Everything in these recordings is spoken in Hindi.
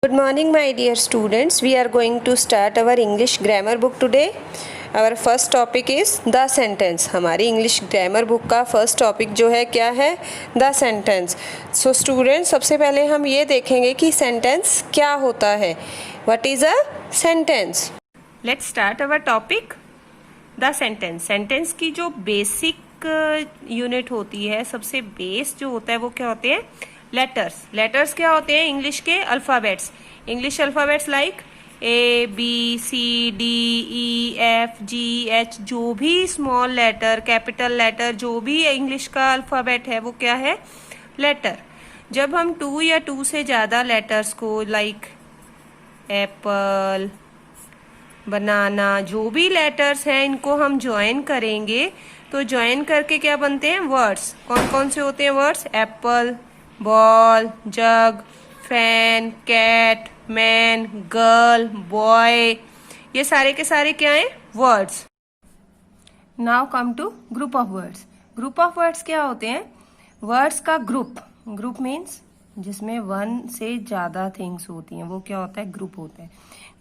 Good morning, my dear students. We are going to start our English grammar book today. Our first topic is the sentence. हमारी इंग्लिश ग्रामर बुक का फर्स्ट टॉपिक जो है क्या है? The sentence. सो स्टूडेंट्स, सबसे पहले हम ये देखेंगे कि सेंटेंस क्या होता है. What is a sentence? Let's start our topic. The sentence. Sentence की जो बेसिक यूनिट होती है, सबसे बेस जो होता है वो क्या होते हैं? लेटर्स. लेटर्स क्या होते हैं? इंग्लिश के alphabets. English alphabets like A B C D E F G H. जो भी स्मॉल लेटर, कैपिटल लेटर, जो भी इंग्लिश का अल्फ़ाबेट है वो क्या है? लेटर. जब हम 2 या 2 से ज़्यादा लेटर्स को लाइक एप्पल, बनाना, जो भी लेटर्स हैं इनको हम ज्वाइन करेंगे तो ज्वाइन करके क्या बनते हैं? वर्ड्स. कौन कौन से होते हैं words? Apple, ball, jug, fan, cat, man, girl, boy. ये सारे के सारे क्या हैं? Words. Now come to group of words. Group of words क्या होते हैं? वर्ड्स का ग्रुप. ग्रुप मीन्स जिसमें 1 से ज्यादा थिंग्स होती हैं वो क्या होता है? ग्रुप होता है.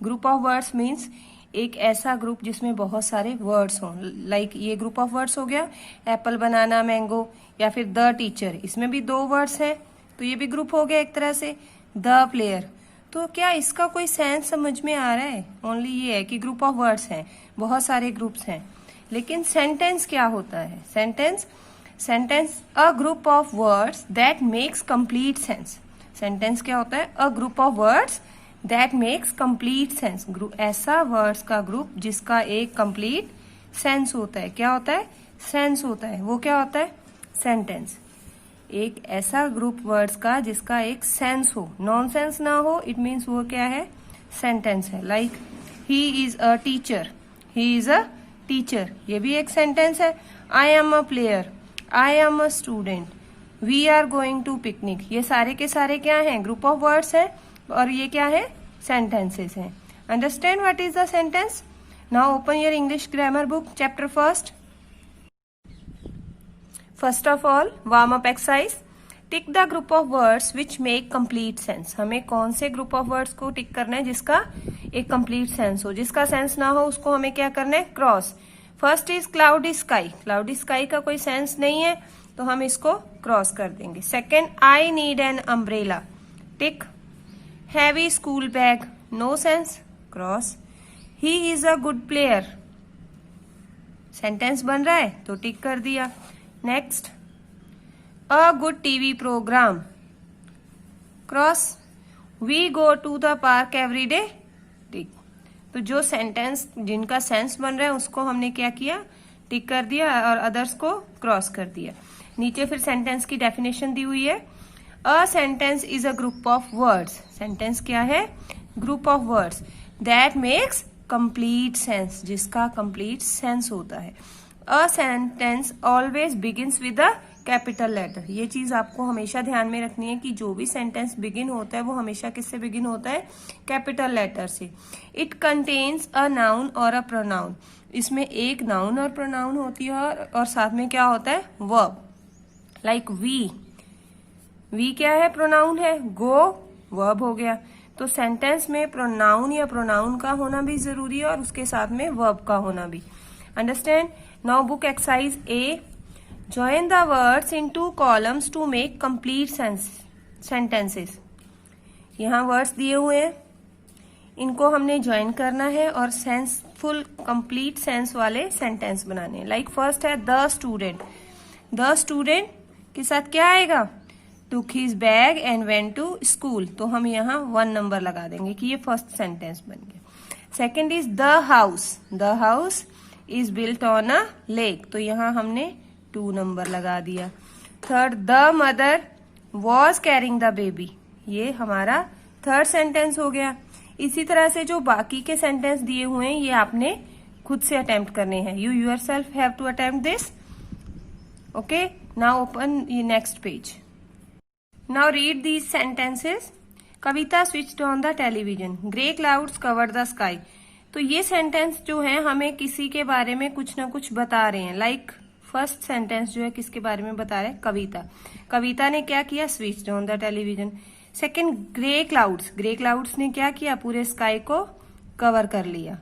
ग्रुप ऑफ वर्ड्स मीन्स एक ऐसा ग्रुप जिसमें बहुत सारे वर्ड्स हों. लाइक ये ग्रुप ऑफ वर्ड्स हो गया एप्पल, बनाना, मैंगो, या फिर द टीचर. इसमें भी 2 वर्ड्स हैं तो ये भी ग्रुप हो गया एक तरह से. The player. तो क्या इसका कोई सेंस समझ में आ रहा है? ओनली ये है कि ग्रुप ऑफ वर्ड्स हैं, बहुत सारे ग्रुप्स हैं. लेकिन सेंटेंस क्या होता है? Sentence a group of words that makes complete sense. Sentence क्या होता है? अ group of words that makes complete sense. ऐसा वर्ड्स का ग्रुप जिसका एक कंप्लीट सेंस होता है. क्या होता है? सेंस होता है. वो क्या होता है? सेंटेंस. एक ऐसा ग्रुप वर्ड्स का जिसका एक सेंस हो, नॉनसेंस ना हो, इट मीन्स वो क्या है? सेंटेंस है. Like he is a teacher. He is a teacher. ये भी एक सेंटेंस है. I am a player. I am a student. We are going to picnic. ये सारे के सारे क्या हैं? ग्रुप ऑफ वर्ड्स है और ये क्या है? सेंटेंसेस हैं. Understand what is the sentence? Now open your English grammar book, chapter first. First of all, warm up exercise. Tick the group of words which make complete sense. हमें कौन से ग्रुप ऑफ वर्ड्स को टिक करना है जिसका एक कंप्लीट सेंस हो. जिसका सेंस ना हो उसको हमें क्या करना है? Cross. First is cloudy sky. Cloudy sky का कोई सेंस नहीं है तो हम इसको क्रॉस कर देंगे. Second, I need an umbrella. Tick. Heavy school bag. No sense. Cross. He is a good player. Sentence बन रहा है तो टिक कर दिया. Next, a good TV programme. Cross. We go to the park every day. Tick. तो जो सेंटेंस जिनका सेंस बन रहा है उसको हमने क्या किया? टिक कर दिया और अदर्स को क्रॉस कर दिया. नीचे फिर सेंटेंस की डेफिनेशन दी हुई है. A sentence is a group of words. Sentence क्या है? Group of words that makes complete sense. जिसका कंप्लीट सेंस होता है. A sentence always begins with a capital letter. ये चीज आपको हमेशा ध्यान में रखनी है कि जो भी सेंटेंस बिगिन होता है वो हमेशा किससे बिगिन होता है? कैपिटल लेटर से. इट कंटेन्स अ नाउन और अ प्रोनाउन. इसमें एक नाउन और प्रोनाउन होती है और साथ में क्या होता है? वर्ब. Like we. वी क्या है? प्रोनाउन है. गो वर्ब हो गया. तो सेंटेंस में प्रोनाउन या प्रोनाउन का होना भी जरूरी है और उसके साथ में वर्ब का होना भी. Understand? Now book exercise A. Join the words in 2 columns to make complete sentences. यहाँ वर्ड्स दिए हुए हैं, इनको हमने ज्वाइन करना है और सेंसफुल कंप्लीट सेंस वाले सेंटेंस बनाने हैं. लाइक फर्स्ट है द स्टूडेंट. द स्टूडेंट के साथ क्या आएगा? Took his bag and went to school. तो हम यहाँ 1 नंबर लगा देंगे कि ये फर्स्ट सेंटेंस बन गया. Second is the house. The house is built on a lake. तो यहाँ हमने 2 नंबर लगा दिया. Third, the mother was carrying the baby. ये हमारा थर्ड सेंटेंस हो गया. इसी तरह से जो बाकी के सेंटेंस दिए हुए हैं ये आपने खुद से अटेम्प्ट करने हैं. You yourself have to attempt this. Okay, now open next page. Now read these sentences. Kavita switched on the television. Grey clouds covered the sky. तो ये सेंटेंस जो है हमें किसी के बारे में कुछ ना कुछ बता रहे हैं. लाइक फर्स्ट सेंटेंस जो है किसके बारे में बता रहे हैं? कविता. कविता ने क्या किया? Switched on the television. Second, grey clouds, grey clouds ने क्या किया, पूरे स्काई को कवर कर लिया।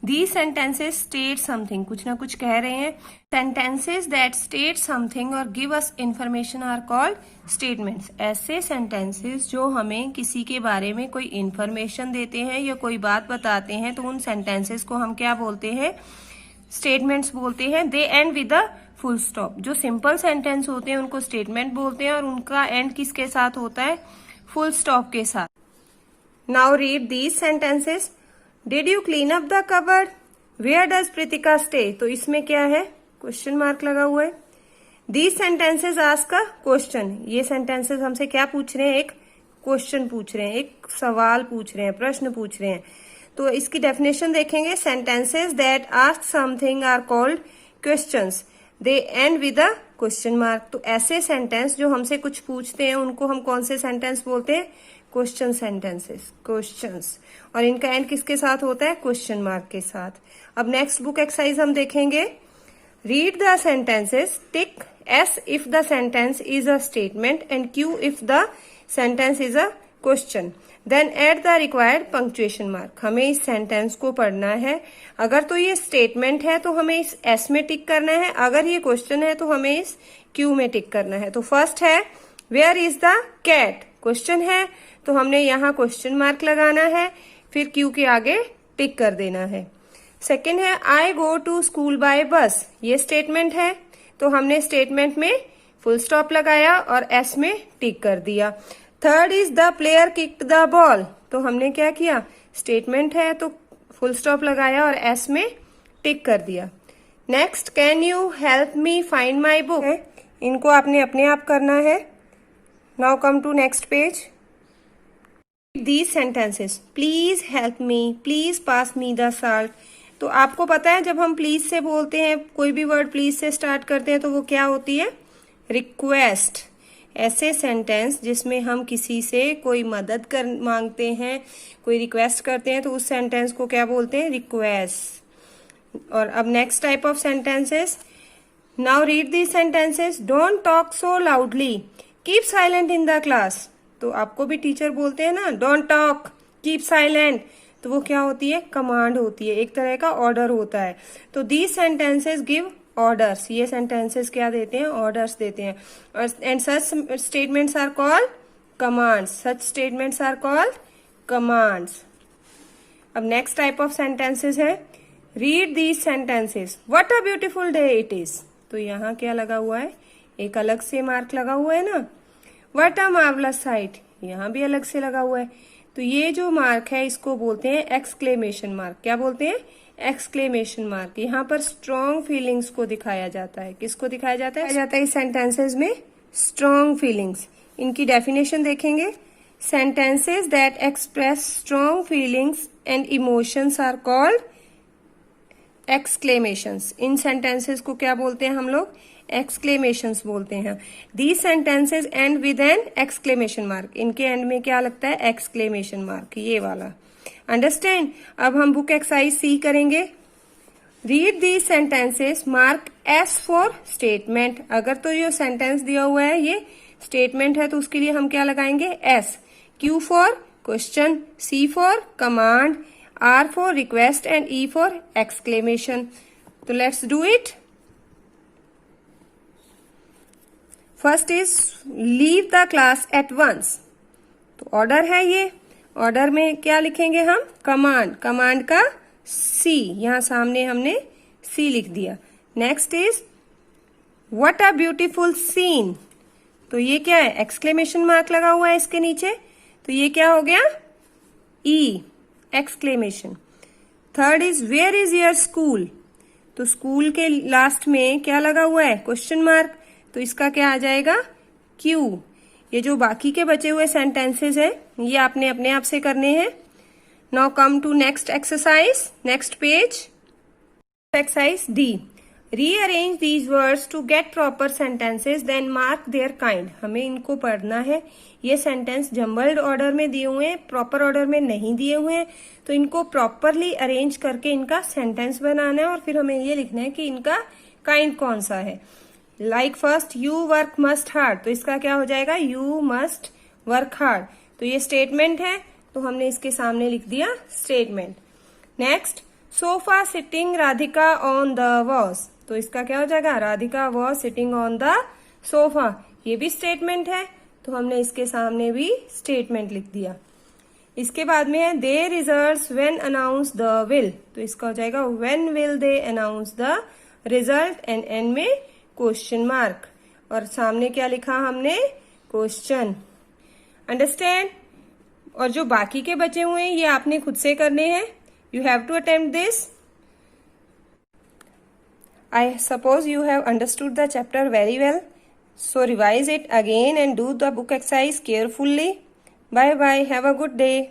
These sentences state something, कुछ ना कुछ कह रहे हैं। Sentences that state something और give us information are called statements। ऐसे sentences जो हमें किसी के बारे में कोई information देते हैं या कोई बात बताते हैं, तो उन sentences को हम क्या बोलते हैं, statements बोलते हैं। They end with a full stop। जो simple sentence होते हैं उनको statement बोलते हैं और उनका end किसके साथ होता है, full stop के साथ। Now read these sentences। Did you clean up the cupboard? Where does Pritika stay? तो इसमें क्या है, क्वेश्चन मार्क लगा हुआ है। These sentences ask a question। ये sentences हमसे क्या पूछ रहे हैं, एक क्वेश्चन पूछ रहे हैं, एक सवाल पूछ रहे हैं, प्रश्न पूछ रहे हैं। तो इसकी डेफिनेशन देखेंगे। Sentences that ask something are called questions। They end with a question mark। तो ऐसे सेंटेंस जो हमसे कुछ पूछते हैं उनको हम कौन से सेंटेंस बोलते हैं, क्वेश्चन सेंटेंसेस, क्वेश्चंस। और इनका एंड किसके साथ होता है, क्वेश्चन मार्क के साथ। अब नेक्स्ट बुक एक्सरसाइज हम देखेंगे। Read the sentences, tick S if the sentence is a statement and Q if the sentence is a question, then add the required punctuation mark. हमें इस सेंटेंस को पढ़ना है। अगर तो ये स्टेटमेंट है तो हमें इस एस में टिक करना है, अगर ये क्वेश्चन है तो हमें इस क्यू में टिक करना है। तो फर्स्ट है where is the cat, question है तो हमने यहाँ क्वेश्चन मार्क लगाना है, फिर क्यू के आगे टिक कर देना है। सेकंड है आई गो टू स्कूल बाय बस, ये स्टेटमेंट है तो हमने स्टेटमेंट में फुल स्टॉप लगाया और एस में टिक कर दिया। Third is the player kicked the ball, तो हमने क्या किया, स्टेटमेंट है तो फुल स्टॉप लगाया और एस में टिक कर दिया। Next, can you help me find my book, इनको आपने अपने आप करना है। Now come to next page. These sentences, please help me, please pass me the salt। तो आपको पता है जब हम प्लीज से बोलते हैं, कोई भी वर्ड प्लीज से स्टार्ट करते हैं तो वो क्या होती है, रिक्वेस्ट। ऐसे सेंटेंस जिसमें हम किसी से कोई मदद कर मांगते हैं, कोई रिक्वेस्ट करते हैं, तो उस सेंटेंस को क्या बोलते हैं, रिक्वेस्ट। और अब next type of sentences. Now read the sentences. Don't talk so loudly, keep silent in the class. तो आपको भी टीचर बोलते हैं ना, डोंट टॉक, कीप साइलेंट, तो वो क्या होती है, कमांड होती है, एक तरह का ऑर्डर होता है। तो दीज सेंटेंसेस गिव ऑर्डर्स, ये सेंटेंसेस क्या देते हैं, ऑर्डर्स देते हैं। और and such statements are called commands, such statements are called commands. अब नेक्स्ट टाइप ऑफ सेंटेंसेस है, read these sentences. What a beautiful day it is, तो यहाँ क्या लगा हुआ है, एक अलग से मार्क लगा हुआ है ना। व्हाट अ मार्वलस साइट, यहाँ भी अलग से लगा हुआ है। तो ये जो मार्क है इसको बोलते हैं एक्सक्लेमेशन मार्क। क्या बोलते हैं, एक्सक्लेमेशन मार्क। यहाँ पर स्ट्रॉन्ग फीलिंग्स को दिखाया जाता है। किसको दिखाया जाता है, इस सेंटेंसेस में स्ट्रॉन्ग फीलिंग्स। इनकी डेफिनेशन देखेंगे। Sentences that express strong feelings and emotions are called exclamations. इन सेंटेंसेस को क्या बोलते हैं हम लोग, एक्सक्लेमेशंस बोलते हैं। These sentences end with an exclamation mark, इनके एंड में क्या लगता है, एक्सक्लेमेशन मार्क, ये वाला। अंडरस्टैंड। अब हम बुक एक्सरसाइज सी करेंगे। Read these sentences, mark S for statement. अगर तो ये सेंटेंस दिया हुआ है ये स्टेटमेंट है तो उसके लिए हम क्या लगाएंगे, S. Q for question, C for command, R for request and E for exclamation. तो let's do it. First is leave the class at once. तो ऑर्डर है ये, ऑर्डर में क्या लिखेंगे हम, कमांड, कमांड का सी, यहां सामने हमने सी लिख दिया। Next is what a beautiful scene. तो ये क्या है, एक्सक्लेमेशन मार्क लगा हुआ है इसके नीचे, तो ये क्या हो गया, E, exclamation. Third is where is your school. तो स्कूल के लास्ट में क्या लगा हुआ है, क्वेश्चन मार्क, तो इसका क्या आ जाएगा, क्यू। ये जो बाकी के बचे हुए सेंटेंसेस है ये आपने अपने आप से करने हैं। Now come to next exercise, next page. Exercise D, rearrange these words to get proper sentences then mark their kind. हमें इनको पढ़ना है। ये सेंटेंस जम्बल्ड ऑर्डर में दिए हुए हैं, प्रॉपर ऑर्डर में नहीं दिए हुए हैं, तो इनको प्रॉपरली अरेंज करके इनका सेंटेंस बनाना है और फिर हमें ये लिखना है कि इनका काइंड कौन सा है। Like first, you work must hard, तो इसका क्या हो जाएगा, यू मस्ट वर्क हार्ड। तो ये स्टेटमेंट है, तो हमने इसके सामने लिख दिया statement. Next, sofa sitting Radhika on the was. तो इसका क्या हो जाएगा, Radhika was sitting on the sofa. ये भी स्टेटमेंट है, तो हमने इसके सामने भी स्टेटमेंट लिख दिया। इसके बाद में है they results when announce the will. तो इसका हो जाएगा when will they announce the result, and end में क्वेश्चन मार्क, और सामने क्या लिखा हमने, क्वेश्चन। अंडरस्टैंड। और जो बाकी के बचे हुए हैं ये आपने खुद से करने हैं। You have to attempt this. I suppose you have understood the chapter very well, so revise it again and do the book exercise carefully. Bye bye, have a good day.